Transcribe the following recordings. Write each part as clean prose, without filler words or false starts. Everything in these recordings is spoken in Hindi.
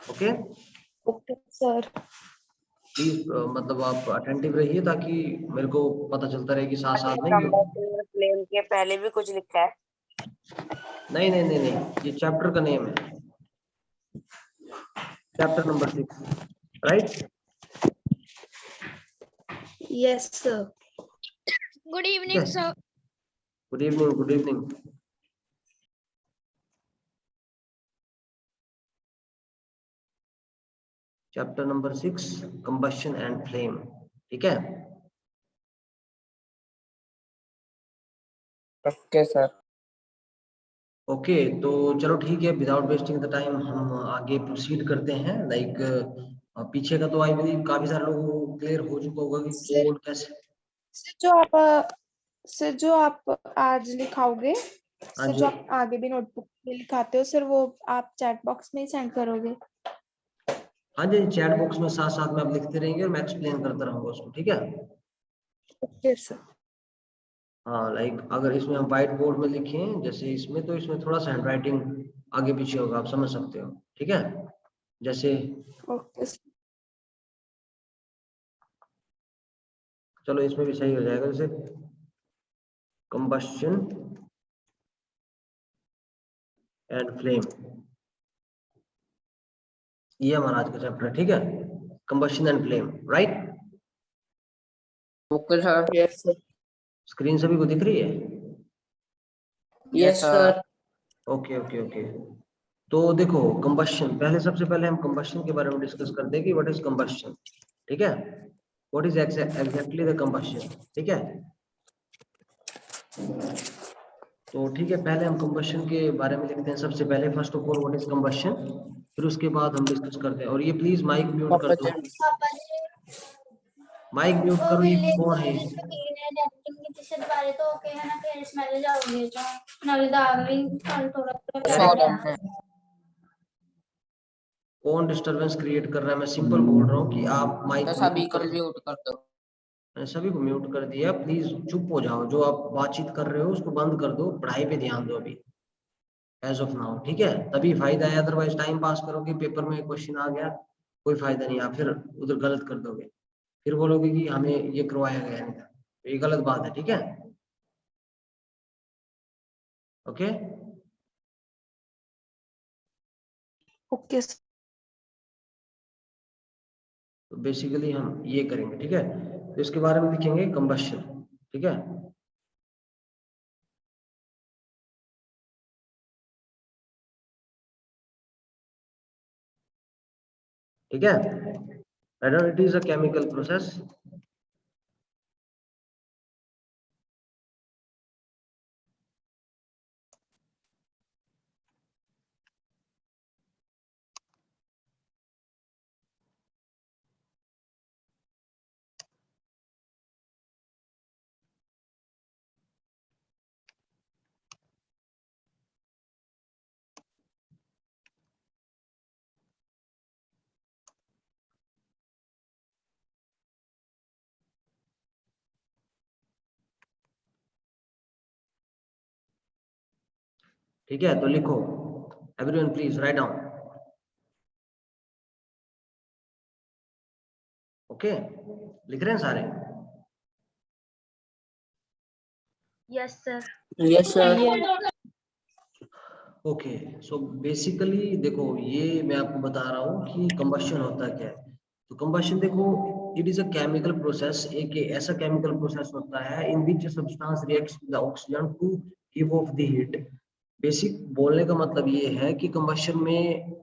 Okay okay sir. प्लीज मतलब आप अटेंटिव रहिए ताकि मेरे को पता चलता रहे कि साथ साथ में कंबशन फ्लेम के पहले भी कुछ लिखा है? नहीं नहीं नहीं नहीं, ये चैप्टर का नेम है, chapter number 6, right? Yes sir. Good evening sir. Good evening, good evening. Chapter number 6, combustion and flame. ठीक है, ओके सर। ओके तो चलो ठीक है, विदाउट वेस्टिंग द टाइम हम आगे प्रोसीड करते हैं। लाइक पीछे का तो आई बिलीव काफी सारे लोगों को क्लियर हो चुका होगा कि कोड कैसे। सर जो आप आज लिखाओगे, हाँ सर जी, जो आप आगे भी नोटबुक में लिखाते हो सर, वो आप चैट बॉक्स में ही सेंड करोगे? हाँ जी, चैट बॉक्स में साथ साथ में आप लिखते रहेंगे और मैं एक्सप्लेन करता रहूंगा उसको, ठीक है? Okay sir. हाँ, लाइक अगर इसमें हम व्हाइट बोर्ड में लिखें जैसे इसमें, तो इसमें थोड़ा सा हैंडराइटिंग आगे पीछे होगा, आप समझ सकते हो, ठीक है? जैसे ओके सर। चलो इसमें भी सही हो जाएगा, जैसे कंबशन एंड फ्लेम, ये हमारा आज का चैप्टर है, ठीक है? Combustion and flame, right? Okay sir. Yes sir. Screen सभी को दिख रही है? Yes sir. Okay okay okay, तो देखो कंबशन, पहले सबसे पहले हम कंबशन के बारे में डिस्कस करते हैं कि व्हाट इज कंबशन, ठीक है? What is exactly the combustion, ठीक है? तो ठीक है, पहले हम कंबशन के बारे में लिखते हैं सबसे पहले। First of all what is combustion, फिर उसके बाद हम डिस्कस करते हैं। और ये प्लीज माइक म्यूट कर दो, माइक म्यूट करो। ये कौन है? कौन डिस्टरबेंस क्रिएट कर रहा है? मैं सिंपल बोल रहा हूँ कि आप माइक सभी को म्यूट कर दो। मैंने सभी को म्यूट कर दिया, प्लीज चुप हो जाओ। जो आप बातचीत कर रहे हो उसको बंद कर दो, पढ़ाई पे ध्यान दो अभी एज ऑफ नाउ, ठीक है? तभी फायदा है, अदरवाइज टाइम पास करोगे, पेपर में क्वेश्चन आ गया, कोई फायदा नहीं, आप फिर उधर गलत कर दोगे, फिर बोलोगे कि हमें ये करवाया गया नहीं था। ये गलत बात है, ठीक है? ओके ओके तो बेसिकली हम ये करेंगे, ठीक है? तो इसके बारे में लिखेंगे कंबशन, ठीक है? ठीक है, it is a chemical process ठीक है? तो लिखो, everyone please write down. Okay, लिख रहे हैं सारे? Yes sir. Yes sir. Okay, so basically देखो, ये मैं आपको बता रहा हूँ कि कंबशन होता क्या है। तो कंबशन देखो, it is a chemical process, एक ऐसा केमिकल प्रोसेस होता है in which substance reacts with oxygen to give off the heat. Basic बोलने का मतलब ये है कि कंबशन में,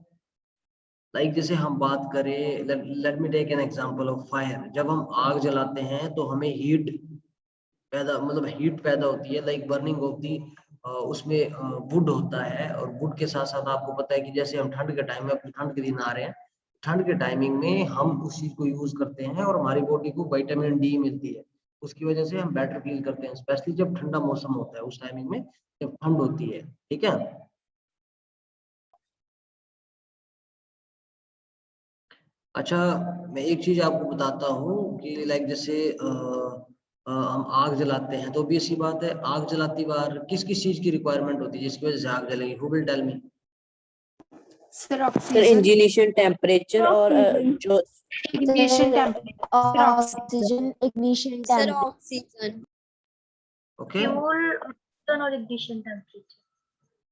लाइक जैसे हम बात करें, let me take an example of fire. जब हम आग जलाते हैं तो हमें हीट पैदा, मतलब हीट पैदा होती है, लाइक बर्निंग ऑफ दी, उसमें वुड होता है। और वुड के साथ साथ आपको पता है कि जैसे हम ठंड के टाइम में, अपनी ठंड के दिन आ रहे हैं, ठंड के टाइमिंग में हम उस चीज को यूज करते हैं और हमारी बॉडी को विटामिन डी मिलती है। उसकी वजह से हम बेटर फील करते हैं, स्पेशली जब ठंडा मौसम होता है, उस टाइमिंग में जब ठंड होती है, ठीक है? अच्छा, मैं एक चीज आपको बताता हूँ कि लाइक जैसे हम आग जलाते हैं, तो भी ऐसी बात है, आग जलाती बार किस किस चीज की रिक्वायरमेंट होती है जिसकी वजह से आग जलेगी? Who will tell me? Sir sir oxygen ignition temperature और जो ignition temperature oxygen ignition sir temperature oxygen okay. Fuel oxygen और इग्निशन टेम्परेचर।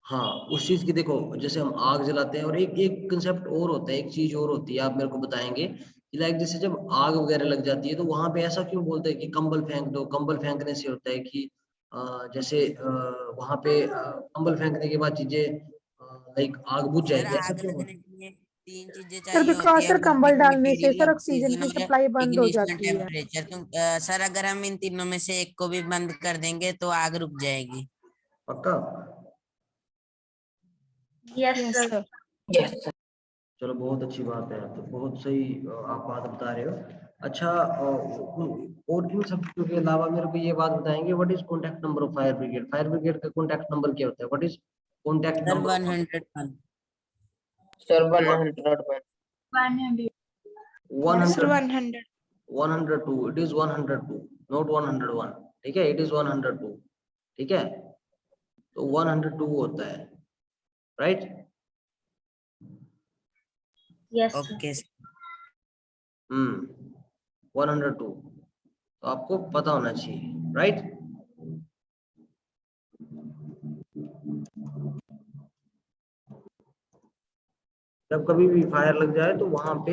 हाँ, उस चीज की देखो, जैसे हम आग जलाते हैं, और एक एक कंसेप्ट और होता है, एक चीज और होती है, आप मेरे को बताएंगे कि लाइक जैसे जब आग वगैरह लग जाती है तो वहां पे ऐसा क्यों बोलते हैं कि कंबल फेंक दो। कंबल फेंकने से होता है कि जैसे वहां पे कंबल फेंकने के बाद चीजें लाइक आग बुझ सर जाएगी, ऐसा आग क्यों लगने होता के लिए 3 चीजें सर चाहिए होती बिकॉज है, सर वो कंबल डालने से मटेरियल, सर ऑक्सीजन ऑक्सीजन की और सप्लाई बंद हो इग्निशन जाती है। टेम्परेचर। सर अगर हम इन तीनों में से एक को भी बंद कर देंगे तो आग रुक जाएगी। है? पक्का? Yes yes sir. Sir. Yes sir. चलो बहुत अच्छी बात है, तो बहुत सही आप बात बता रहे हो। अच्छा, और इन सब चीजों के अलावा मेरे को ये बात बताएंगे, what is contact number of fire brigade. Fire brigade का कॉन्टैक्ट नंबर क्या होता है? What is contact sir number? 101। Sir 101। 100। 100, sir 100। 102, it is 102, not 101। ठीक है, इट इज 102। ठीक है, तो 102 होता है, राइट? Yes sir. ओके। 102, तो आपको पता होना चाहिए, राइट? जब कभी भी फायर लग जाए तो वहां पे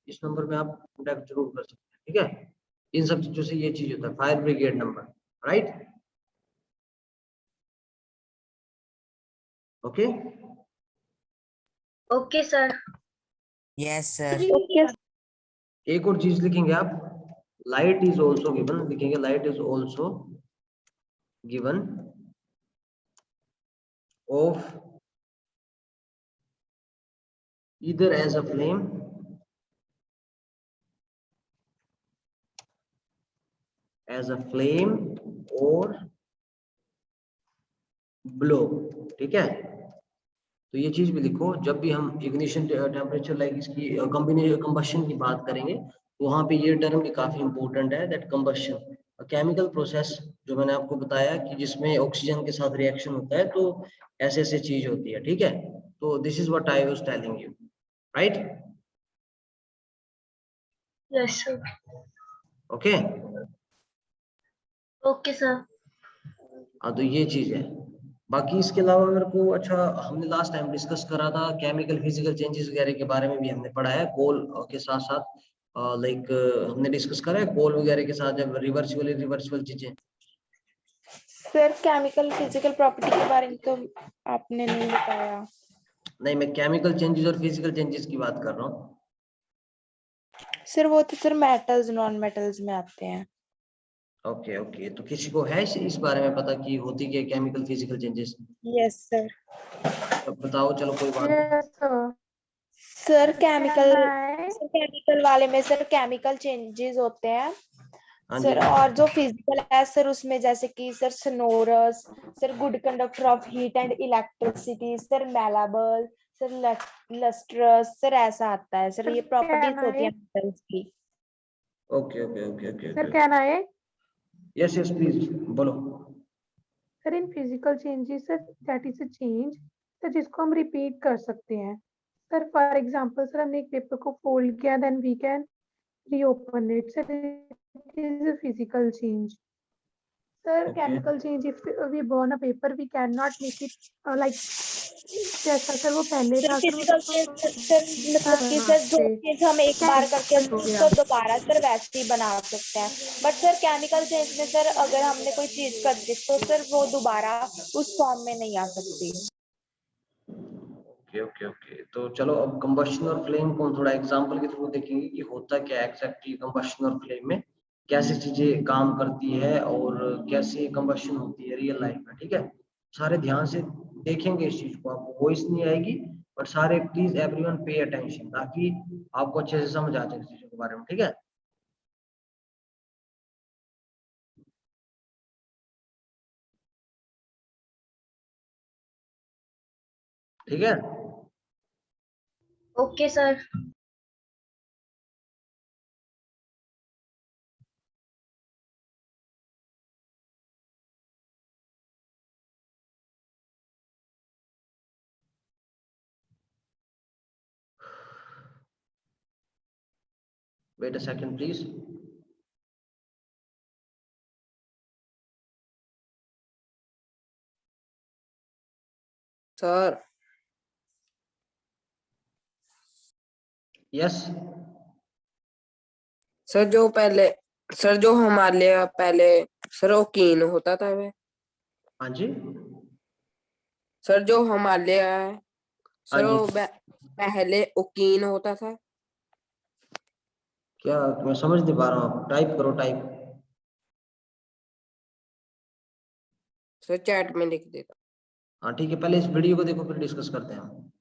इस नंबर में आप कॉन्टैक्ट जरूर कर सकते हैं। ठीक है, इन सब चीजों से ये चीज होता है, fire brigade number, right? Okay. Okay sir. Yes sir. Okay एक और चीज लिखेंगे आप, लाइट इज ऑल्सो गिवन, लिखेंगे light is also given of either as a flame or blow। ठीक है, तो ये चीज भी लिखो, जब भी हम इग्निशन टेम्परेचर लाइक इसकी कंबशन की बात करेंगे तो वहां पे ये टर्म भी काफी इंपॉर्टेंट है, दैट कंबशन केमिकल प्रोसेस, जो मैंने आपको बताया कि जिसमें ऑक्सीजन के साथ रिएक्शन होता है, तो ऐसे ऐसे चीज होती है। ठीक है, तो this is what I was telling you, right? Yes sir. Okay. Okay sir. हाँ, तो ये चीज है। बाकी इसके अलावा मेरे को, अच्छा, हमने लास्ट टाइम डिस्कस करा था केमिकल फिजिकल चेंजेस वगैरह के बारे में भी हमने पढ़ा है, कोल के साथ साथ लाइक हमने डिस्कस करा है कोल वगैरह के साथ, जब रिवर्सिबल चीजें। सर केमिकल फिजिकल प्रॉपर्टी के बारे में तो आपने नहीं बताया। नहीं, मैं केमिकल चेंजेस और फिजिकल चेंजेस की बात कर रहा हूँ। सर वो तो सर मेटल्स नॉन मेटल्स में आते हैं। ओके ओके, तो किसी को है इस बारे में पता कि होती क्या chemical physical changes? Yes sir. बताओ, चलो कोई बात नहीं। Yes sir. सर केमिकल है सर केमिकल वाले में सर केमिकल चेंजेस होते हैं हाँ जी। सर, और जो फिजिकल है सर उसमें जैसे कि sir sonorous, sir good conductor of heat and electricity, sir malleable, sir lustrous, sir ऐसा आता है सर, ये प्रॉपर्टीज कहना होती है है मेटल्स की। Okay okay okay okay sir okay, कहना है यस यस प्लीज बोलो। Sir in physical changes sir that is a change sir जिसको हम रिपीट कर सकते हैं। सर फॉर एग्जांपल सर हमने एक पेपर को फोल्ड किया then we can reopen it sir, it is a physical change. Sir okay chemical change if we burn a paper we can not make it like जैसा सर वो पहले सर था सर फिजिकल चेंज सर मतलब कि सर जो चीज हम एक बार करके हो गया। उसको दोबारा सर वैसे ही बना सकते हैं, बट सर केमिकल चेंज में सर अगर हमने कोई चीज कर दी तो सर वो दोबारा उस फॉर्म में नहीं आ सकती। ओके ओके ओके, तो चलो अब कंबशन और फ्लेम को हम थोड़ा एग्जांपल के थ्रू देखेंगे कि होता क्या एग्जैक्टली कंबशन और फ्लेम में, कैसे चीजें काम करती है और कैसे कंबशन होती है रियल लाइफ में। ठीक है, सारे ध्यान से देखेंगे इस चीज को, आपको वॉइस नहीं आएगी, बट सारे प्लीज एवरीवन पे अटेंशन, ताकि आपको अच्छे से समझ आ जाए इस चीजों के बारे में। ठीक है, ठीक है। Okay sir. Wait a second, please. Sir Yes. Sir जो पहले सर जो हमारे लिए पहले सर वो कीन होता था वे हाँ जी। सर जो हमारे लिए है हाँ सर जी। वो पहले उकीन होता था क्या मैं समझ नहीं पा रहा हूँ, टाइप करो टाइप। सर चैट में लिख देता हाँ ठीक है, पहले इस वीडियो को देखो फिर डिस्कस करते हैं हम।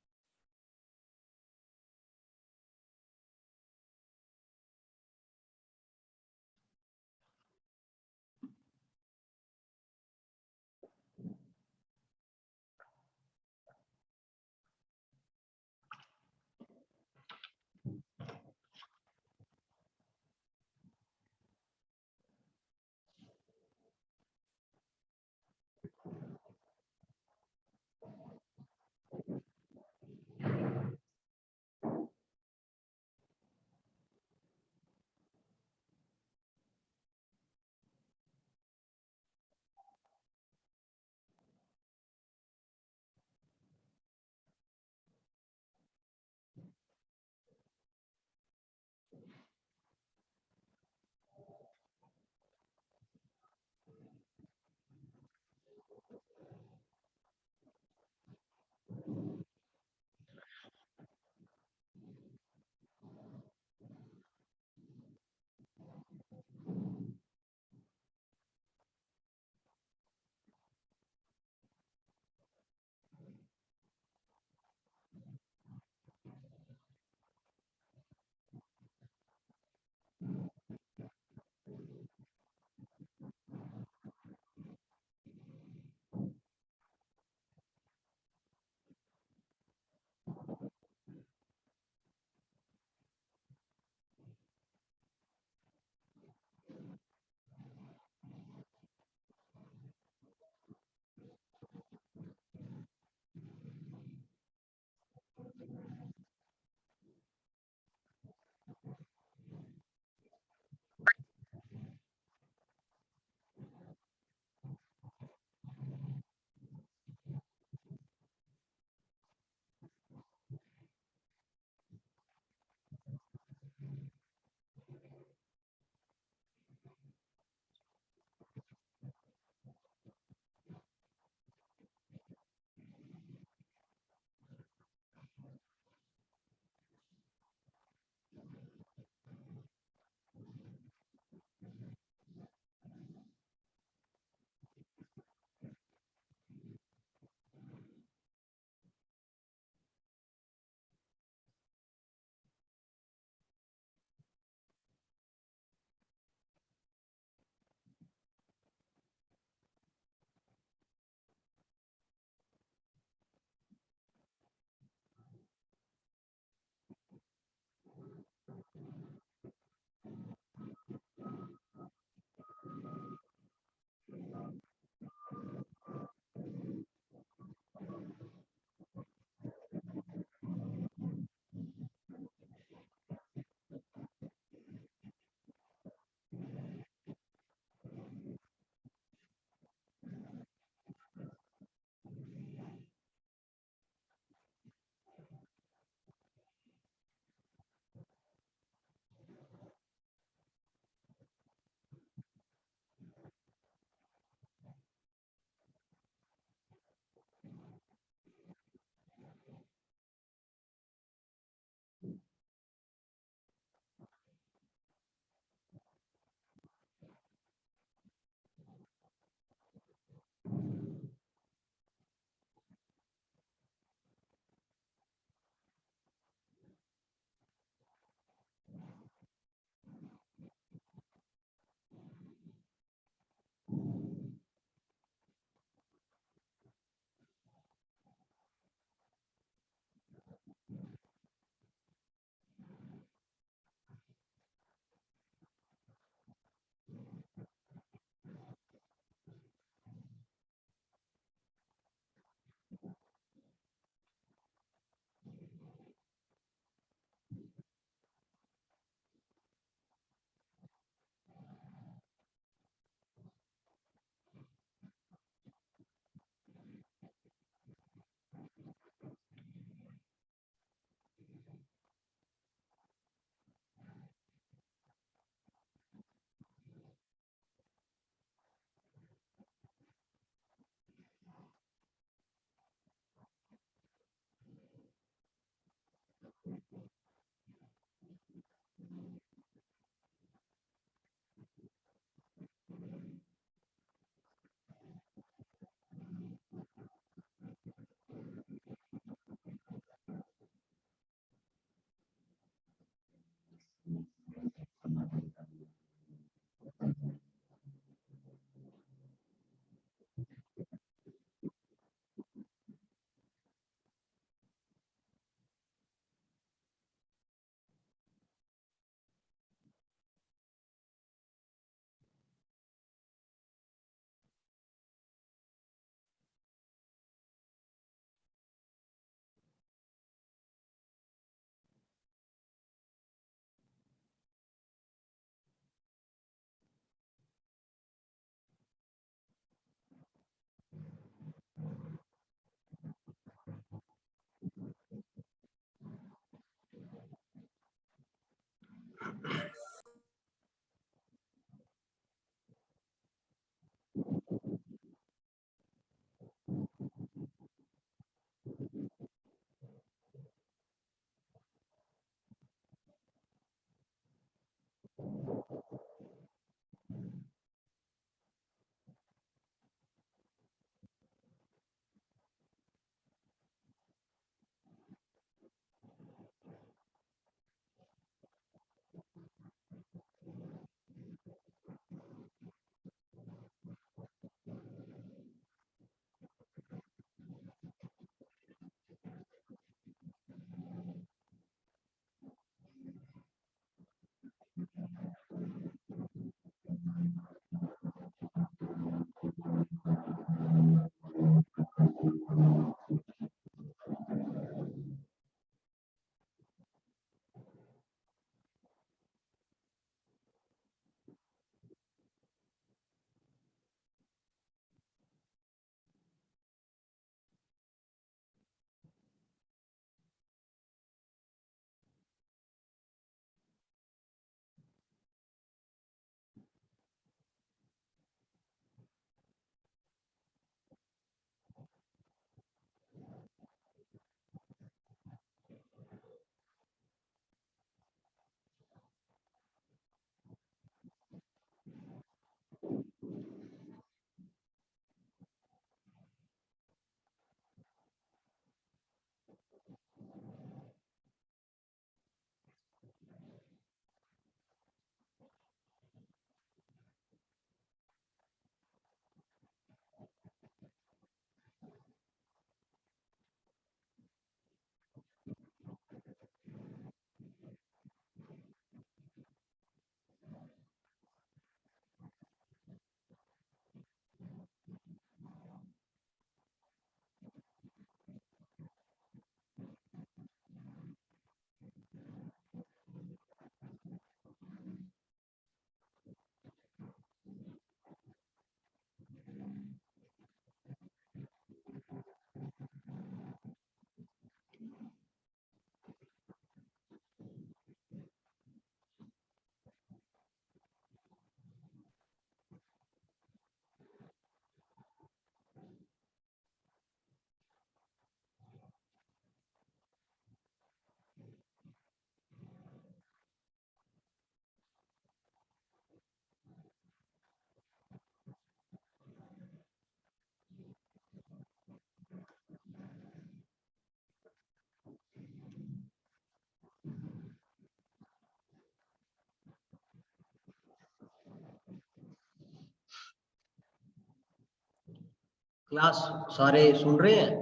क्लास सारे सुन रहे हैं,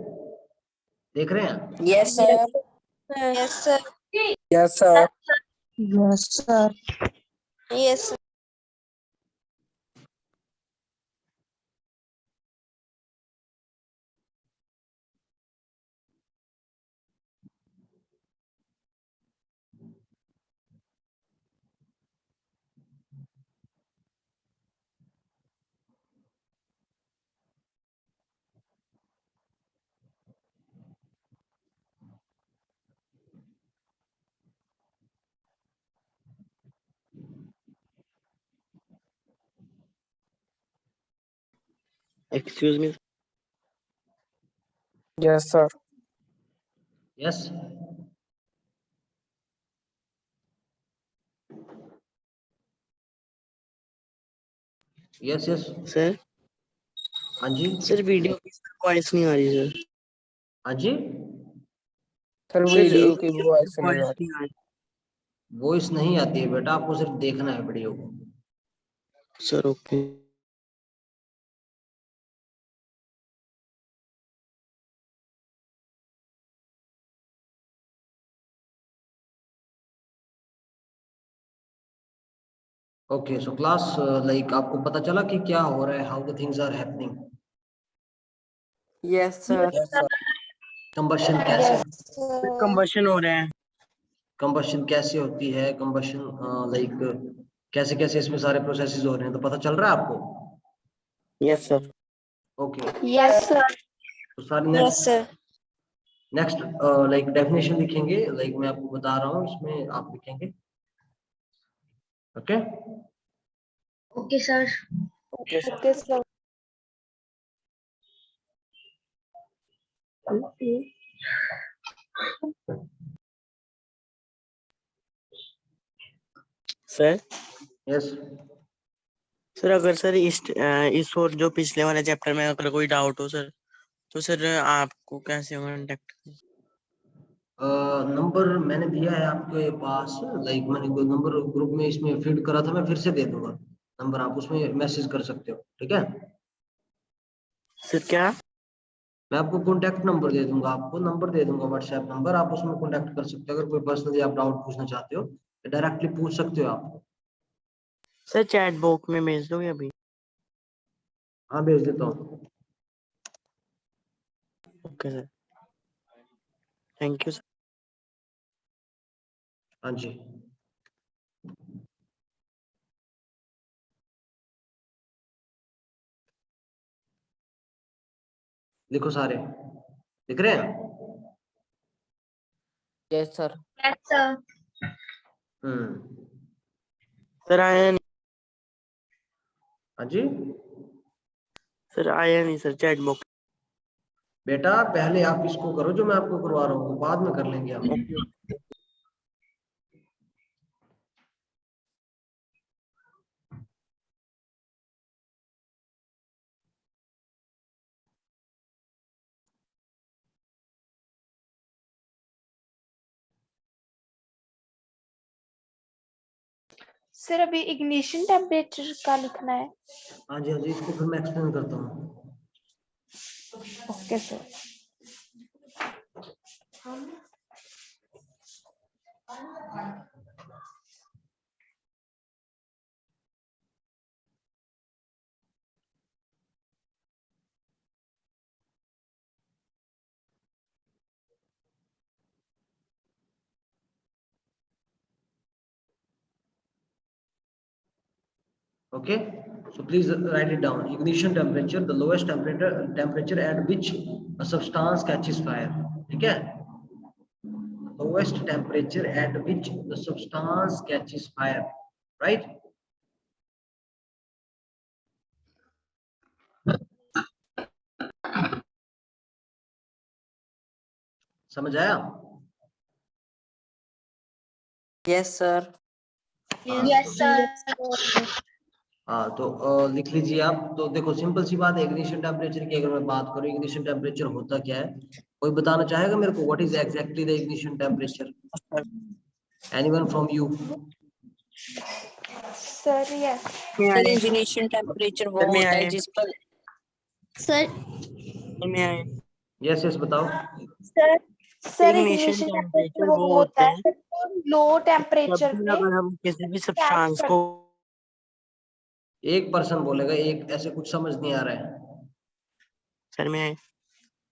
देख रहे हैं? Yes sir. Yes sir. Yes sir. Yes, sir. Yes. Excuse me. Yes sir. Yes, yes yes. Sir हाँ जी सर वीडियो की वॉइस नहीं आ रही सर। हाँ जी। सर सर वीडियो की वॉइस नहीं आ वॉइस रही। नहीं आ रही वॉइस नहीं आती है बेटा, आपको सिर्फ देखना है वीडियो को। Sir. Okay okay so class like आपको पता चला कि क्या हो रहा है, how the things are happening. Yes sir. Combustion कैसे, यस सर। कंबशन हो रहा है। कंबशन कैसे होती है, कंबशन लाइक कैसे कैसे इसमें सारे प्रोसेसेस हो रहे हैं, तो पता चल रहा है आपको। Yes sir. Okay yes sir. तो सारे yes next sir. Next like definition लिखेंगे, लाइक मैं आपको बता रहा हूँ इसमें आप लिखेंगे। Okay okay sir. Okay sir. Okay sir. Sir yes sir अगर सर इस और जो पिछले वाले चैप्टर में अगर कोई डाउट हो सर, तो सर आपको कैसे कांटेक्ट? नंबर मैंने दिया है आपके पास, लाइक मैंने कोई नंबर ग्रुप में इसमें फीड करा था, मैं फिर से दे दूंगा नंबर, आप उसमें मैसेज कर सकते हो, ठीक है। सर क्या? मैं आपको कॉन्टैक्ट नंबर दे दूंगा, आपको नंबर दे दूंगा व्हाट्सएप नंबर, आप उसमें कॉन्टैक्ट कर सकते हो, अगर कोई पर्सनली आप डाउट पूछना चाहते हो तो डायरेक्टली पूछ सकते हो आप। सर चैट बॉक्स में भेज दोगे अभी? हाँ भेज देता हूँ। Okay sir, thank you sir. हाँ जी लिखो सारे, लिख रहे हैं। Yes sir. Yes sir. Sir आया नहीं? हाँ जी सर आया नहीं सर चैट बॉक्स। बेटा पहले आप इसको करो जो मैं आपको करवा रहा हूँ, बाद में कर लेंगे हम। सर अभी इग्निशन टेम्परेचर का लिखना है। हाँ जी इसको फिर मैं एक्सप्लेन करता हूँ। Okay sir. Okay, so please write it down. Ignition temperature, the lowest temperature at which a substance catches fire. ठीक है, lowest temperature at which the substance catches fire, right? समझ आया? Yes sir. Yes sir. हाँ तो लिख लीजिए आप। तो देखो सिंपल सी बात है, इग्निशन टेम्परेचर की अगर मैं बात करूँ, इग्निशन टेम्परेचर होता क्या है, कोई बताना चाहेगा मेरे को? What is exactly the ignition temperature? Anyone from you? Sir yes. Sir ignition temperature वो सर मैं होता है आया। जिस पर सर मैं आया। यस बताओ। Sir sir ignition ignition temperature temperature वो वो होता होते है हैं सर लो जब टेम्परेचर भी पे अगर हम किसी भी कैच सब्सटेंस कर। को। एक पर्सन बोलेगा, एक ऐसे कुछ समझ नहीं आ रहा है। सर मैं आया।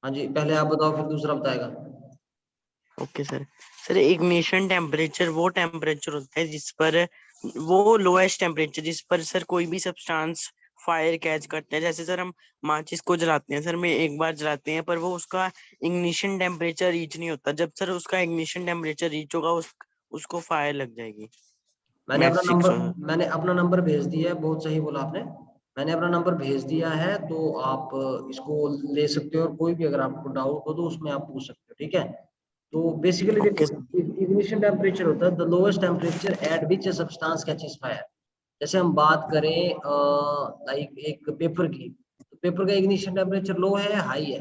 हाँ जी पहले आप बताओ फिर दूसरा बताएगा। Okay sir. Sir ignition temperature वो टेम्परेचर होता है जिस पर वो लोएस्ट टेम्परेचर जिस पर सर कोई भी सब्सटेंस फायर कैच करते हैं। जैसे सर हम माचिस को जलाते हैं सर, में एक बार जलाते हैं पर वो उसका इग्निशन टेम्परेचर रीच नहीं होता। जब सर उसका इग्निशन टेम्परेचर रीच होगा उसको फायर लग जाएगी। मैंने अपना नंबर भेज दिया है, बहुत सही बोला आपने। मैंने अपना नंबर भेज दिया है, तो आप इसको ले सकते हो, और कोई भी अगर आपको डाउट हो तो उसमें आप पूछ सकते हो, ठीक है। तो बेसिकली देखो ओके सर। इग्निशन टेम्परेचर होता है the lowest temperature at which a substance catches fire. जैसे हम बात करें लाइक एक पेपर की, तो पेपर का इग्निशन टेम्परेचर लो है या हाई है?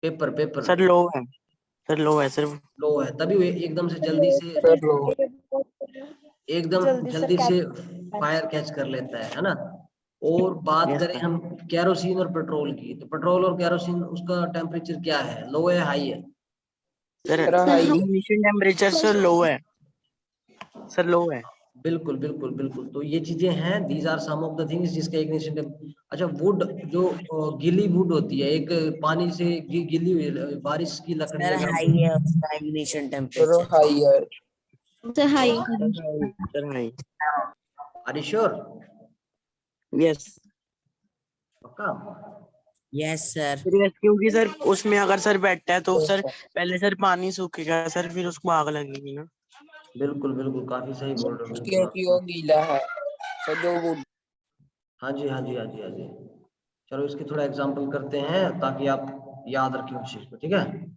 पेपर पेपर सर लो है, सर लो है सर। लो है, तभी वो एकदम से जल्दी से सर लो। एकदम जल्दी से जल्दी से catch फायर कैच कर लेता है ना। और बात Yes, करें sir. हम केरोसिन और पेट्रोल की, तो पेट्रोल और केरोसिन उसका टेम्परेचर क्या है, लो है हाई है? Sir sir high. Ignition temperature sir low है, सर लो है। बिल्कुल बिल्कुल बिल्कुल, तो ये चीजें हैं, these are some of the things जिसका इग्निशन अच्छा वुड जो गीली वुड होती है, एक पानी से गीली हुई बारिश की लकड़ी सर अगर हाई हम, है उसका इग्निशन सर टेम्परेचर। हाई है। Sir high. Sir high. Are you sure? Yes पक्का? Yes sir. यस, क्योंकि सर उसमें अगर सर बैठता है तो Yes, सर sir. पहले सर पानी सूखेगा सर, फिर उसको आग लगेगी ना। बिल्कुल बिल्कुल, काफी सही बोल रहे हो, बिल्कुल क्योंकि वो आप। गीला है। सर जो वो हाँ जी हाँ जी हाँ जी हाँ जी। चलो इसके थोड़ा एग्जाम्पल करते हैं ताकि आप याद रखें उस चीज को, ठीक है।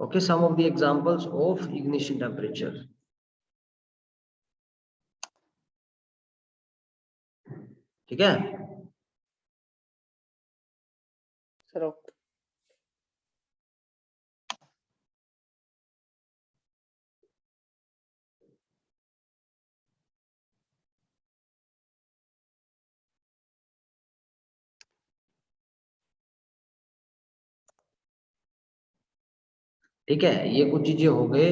Okay, some of the examples of ignition temperature. ठीक है। Sir okay. ठीक है, ये कुछ चीजें हो गए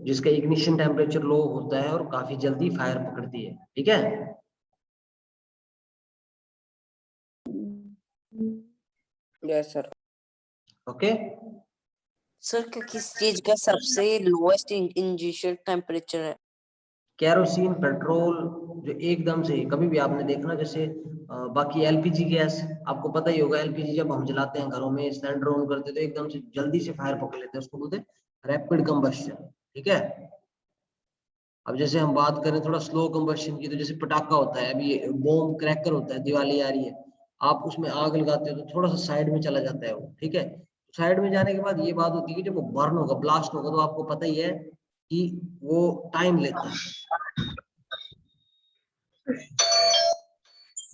जिसका इग्निशन टेम्परेचर लो होता है और काफी जल्दी फायर पकड़ती है, ठीक है। Yes sir. ओके, सर किस चीज का सबसे लोएस्ट इग्निशन टेम्परेचर है? केरोसिन पेट्रोल जो एकदम से कभी भी आपने देखना, जैसे बाकी एलपीजी गैस आपको पता ही होगा, एलपीजी जब हम जलाते हैं घरों में सिलेंडर ऑन करते हैं तो एकदम से जल्दी से फायर पकड़ लेते हैं, उसको बोलते हैं रैपिड कंबस्शन, ठीक है। अब जैसे हम बात करें थोड़ा स्लो कंबस्शन की, तो जैसे पटाखा होता है, अभी बॉम्ब क्रैकर होता है, दिवाली आ रही है, आप उसमें आग लगाते हो तो थोड़ा सा साइड में चला जाता है वो, ठीक है। साइड में जाने के बाद ये बात होती है कि जब वो बर्न होगा, ब्लास्ट होगा, तो आपको पता ही है कि वो टाइम लेता है।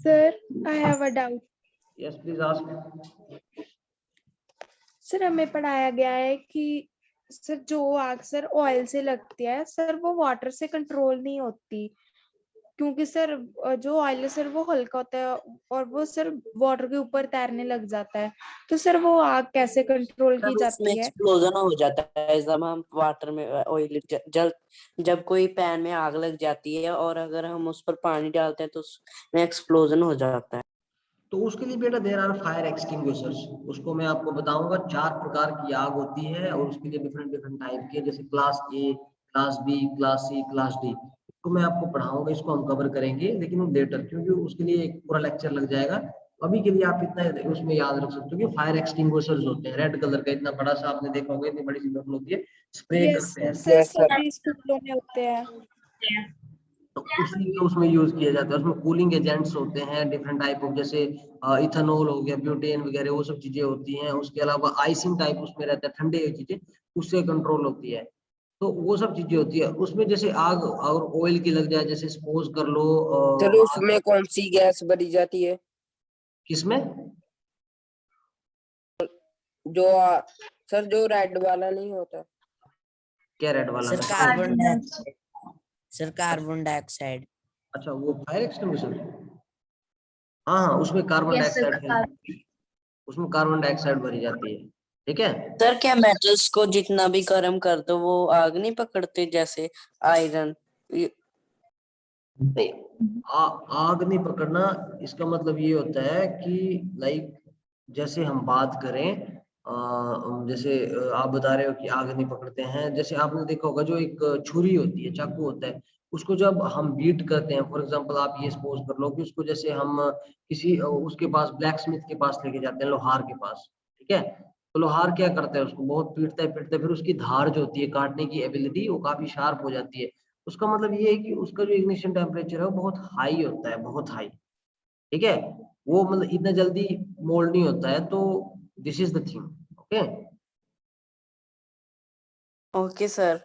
Sir, I have a doubt. Yes please ask. Sir हमें पढ़ाया गया है कि सर जो आग सर ऑयल से लगती है सर वो वाटर से कंट्रोल नहीं होती, क्योंकि सर जो ऑयल है सर वो हल्का होता है और वो सर वाटर के ऊपर तैरने लग जाता है, तो सर वो आग कैसे कंट्रोल की सर उसमें जाती है? एक्सप्लोजन हो जाता है जब हम वाटर में ऑयल जल जब कोई पैन में आग लग जाती है और अगर हम उस पर पानी डालते हैं तो उसमें एक्सप्लोजन हो जाता है। तो उसके लिए बेटा देर आर फायर एक्सटिंग्विशर्स, उसको मैं आपको बताऊंगा, 4 प्रकार की आग होती है और उसके लिए डिफरेंट डिफरेंट टाइप के, जैसे class A, class B, class C, class D, तो मैं आपको पढ़ाऊंगा, इसको हम कवर करेंगे लेकिन लेटर, क्योंकि उसके लिए एक पूरा लेक्चर लग जाएगा। अभी के लिए आप इतना उसमें याद रख सकते हो कि फायर एक्सटिंग्विशर्स होते हैं, रेड कलर का, इतना बड़ा सा आपने देखा होगा, इतनी बड़ी सी बोतल होती है, स्प्रे यस करते हैं। Sir, yes sir. सभी स्कूलों में होते हैं। तो उसी को उसमें यूज किया जाता है, उसमें कूलिंग एजेंट्स होते हैं डिफरेंट टाइप ऑफ, जैसे इथेनॉल हो गया, ब्यूटेन वगैरह, वो सब चीजें होती हैं। उसके अलावा आइसिंग टाइप उसमें रहता है, ठंडे चीजें, उससे कंट्रोल होती है। तो वो सब चीजें होती है उसमें, जैसे आग और ऑयल की लग जाए, जैसे सपोज कर लो सर आग उसमें कौन सी गैस भरी जाती है? किसमें? जो सर जो रेड वाला नहीं होता। क्या रेड वाला सर मैं समझ कार्बन नहीं। डाइऑक्साइड। Sir carbon dioxide. अच्छा वो फायर एक्सटिंग्विशर, हाँ हाँ, उसमें कार्बन यस सर। डाइऑक्साइड, उसमें कार्बन डाइऑक्साइड भरी जाती है, ठीक है। सर क्या मेटल्स को जितना भी गर्म कर दो वो आग नहीं पकड़ते, जैसे आयरन? नहीं, आग नहीं पकड़ना, इसका मतलब ये होता है कि लाइक जैसे हम बात करें जैसे आप बता रहे हो कि आग नहीं पकड़ते हैं, जैसे आपने देखा होगा जो एक छुरी होती है, चाकू होता है, उसको जब हम बीट करते हैं, फॉर एग्जांपल आप ये सपोज कर लो कि उसको जैसे हम किसी उसके पास ब्लैक स्मिथ के पास लेके जाते हैं, लोहार के पास, ठीक है। तो लोहार क्या करता है, उसको बहुत पीटता है, फिर उसकी धार जो होती है काटने की एबिलिटी वो काफी शार्प हो जाती है। उसका मतलब ये है कि उसका जो इग्निशन टेम्परेचर है वो बहुत हाई होता है, बहुत हाई, ठीक है। वो मतलब इतना जल्दी मोल्ड नहीं होता है। तो this is the thing, okay. Okay sir.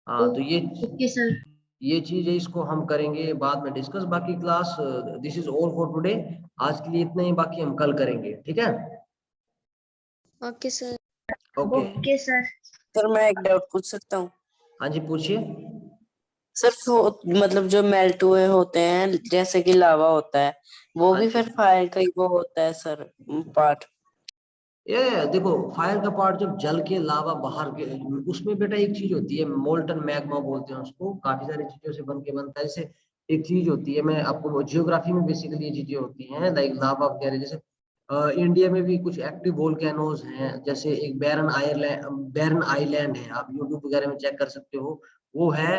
हाँ तो ओके सर। ये चीज है, इसको हम करेंगे बाद में डिस्कस। बाकी class this is all for today. आज के लिए इतना ही, बाकी हम कल करेंगे, ठीक है। Okay sir. Okay. Okay sir. Sir मैं एक डाउट पूछ सकता हूँ? हाँ जी पूछिए। सर मतलब जो मेल्ट हुए होते हैं जैसे कि लावा होता है, वो हाँ भी जी। फिर फायर का ही वो होता है सर, पार्ट? ये देखो, फायर का पार्ट जब जल के लावा बाहर के, उसमें बेटा एक चीज होती है मोल्टन मैग्मा बोलते हैं उसको, काफी सारी चीजों से बन के बनता है। जैसे एक चीज होती है, मैं आपको जियोग्राफी में बेसिकली ये चीजें होती हैं लाइक लावा वगैरह। जैसे इंडिया में भी कुछ एक्टिव वोल्केनोज हैं, जैसे एक बैरन आइलैंड है, आप यूट्यूब वगैरह में चेक कर सकते हो। वो है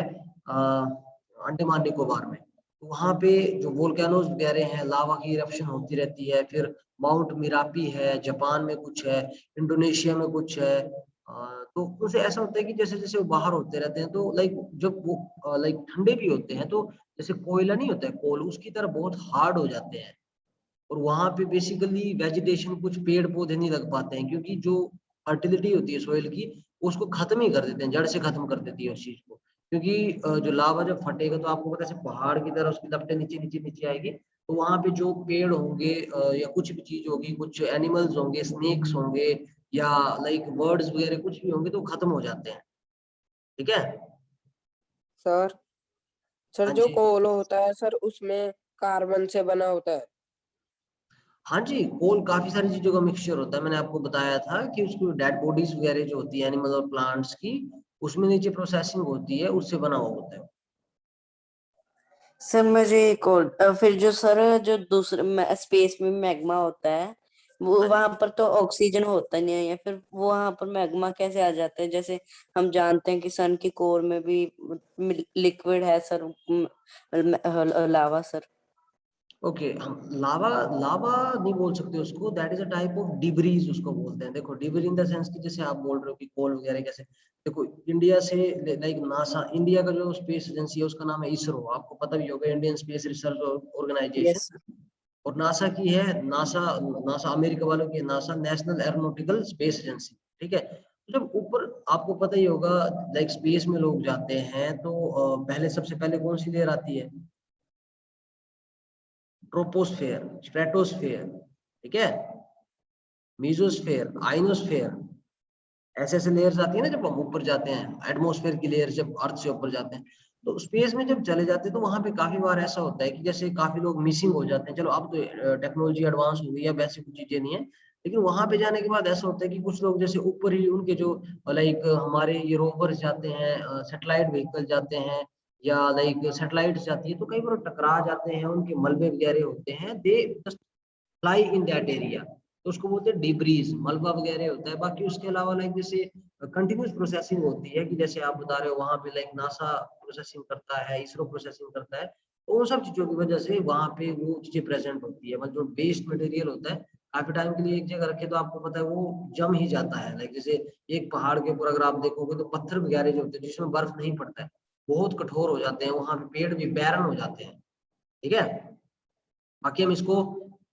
अंडमान निकोबार में। तो वहाँ पे जो वोल्केनोज वगैरह हैं, लावा की इरप्शन होती रहती है। फिर माउंट मिरापी है, जापान में कुछ है, इंडोनेशिया में कुछ है। तो उनसे ऐसा होता है कि जैसे जैसे वो बाहर होते रहते हैं तो लाइक जब वो लाइक ठंडे भी होते हैं तो जैसे कोयला नहीं होता है, कोल उसकी तरह बहुत हार्ड हो जाते हैं। और वहां पे बेसिकली वेजिटेशन, कुछ पेड़ पौधे नहीं लग पाते हैं, क्योंकि जो फर्टिलिटी होती है सोइल की उसको खत्म ही कर देते हैं, जड़ से खत्म कर देती है उस चीज को। क्योंकि जो लावा जब फटेगा तो आपको पता है पहाड़ की तरह उसकी लपटें नीचे नीचे नीचे आएगी। तो वहां पे जो पेड़ होंगे या कुछ भी चीज होगी, कुछ एनिमल्स होंगे, स्नेक्स होंगे, या लाइक बर्ड्स वगैरह कुछ भी होंगे तो खत्म हो जाते हैं, ठीक है। सर सर हाँ जो जी। कोल होता है सर उसमें कार्बन से बना होता है। हाँ जी, कोल काफी सारी चीजों का मिक्सचर होता है। मैंने आपको बताया था कि उसकी डेड बॉडीज वगैरह जो होती है एनिमल और प्लांट्स की, उसमें नीचे प्रोसेसिंग होती है, उससे बना हुआ होता है। सर मुझे एक और फिर जो सर जो दूसरे स्पेस में मैग्मा होता है, वो हाँ वहां जी। पर तो ऑक्सीजन होता नहीं है, या फिर वो वहां पर मैग्मा कैसे आ जाता है? जैसे हम जानते हैं कि सन की कोर में भी लिक्विड है सर, लावा सर। ओके, हम लावा लावा नहीं बोल सकते उसको, that is a type of debris उसको बोलते हैं। देखो डिब्री इन द सेंस कि जैसे आप बोल रहे हो कि कोल वगैरह कैसे। देखो इंडिया से लाइक नासा, इंडिया का जो स्पेस एजेंसी है उसका नाम है इसरो, आपको पता भी होगा, Indian space research organisation. Yes. और नासा की है, नासा नासा अमेरिका वालों की है, NASA national aeronautical space agency, ठीक है। तो जब ऊपर आपको पता ही होगा लाइक स्पेस में लोग जाते हैं तो पहले सबसे पहले कौन सी लेयर आती है? ट्रोपोस्फेयर, स्ट्रेटोस्फेयर, ठीक है, मीजोस्फेयर, आइनोस्फेयर, ऐसे ऐसे लेयर्स आती है ना जब हम ऊपर जाते हैं। एटमॉस्फेयर की लेयर जब अर्थ से ऊपर जाते हैं तो स्पेस में जब चले जाते हैं तो वहां पे काफी बार ऐसा होता है कि जैसे काफी लोग मिसिंग हो जाते हैं। चलो अब तो टेक्नोलॉजी एडवांस हो गई है, वैसी कुछ चीजें नहीं है, लेकिन वहां पे जाने के बाद ऐसा होता है कि कुछ लोग जैसे ऊपर ही उनके जो लाइक हमारे ये रोवर्स जाते हैं, सैटेलाइट व्हीकल जाते हैं, या लाइक सैटेलाइट जाती है तो कई बार टकरा जाते हैं, उनके मलबे वगैरह होते हैं, they fly in that area. तो उसको बोलते हैं डिब्रीज, मलबा वगैरह होता है। बाकी उसके अलावा लाइक जैसे कंटिन्यूस प्रोसेसिंग होती है कि जैसे आप बता रहे हो वहां पे लाइक नासा प्रोसेसिंग करता है, इसरो प्रोसेसिंग करता है, तो उन सब चीजों की वजह से वहां पे वो चीजें प्रेजेंट होती है। मतलब जो वेस्ट मटेरियल होता है काफी टाइम के लिए एक जगह रखे तो आपको पता है वो जम ही जाता है। लाइक जैसे एक पहाड़ के ऊपर अगर आप देखोगे तो पत्थर वगैरह जो होते हैं जिसमें बर्फ नहीं पड़ता है, बहुत कठोर हो जाते हैं, वहां पे पेड़ भी बैरन हो जाते हैं, ठीक है। बाकी हम इसको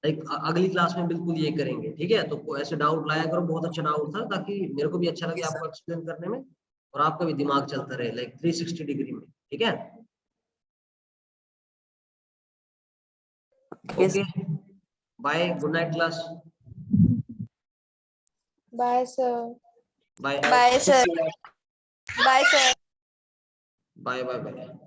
एक अगली क्लास में बिल्कुल ये करेंगे, ठीक है। तो कोई ऐसे डाउट लाया करो, बहुत अच्छा डाउट था, ताकि मेरे को भी अच्छा लगे आपको एक्सप्लेन करने में और आपका भी दिमाग चलता रहे लाइक 360 डिग्री में, ठीक है। Okay, bye, good night class, bye sir. Bye bye sir. Bye sir. Bye bye bye.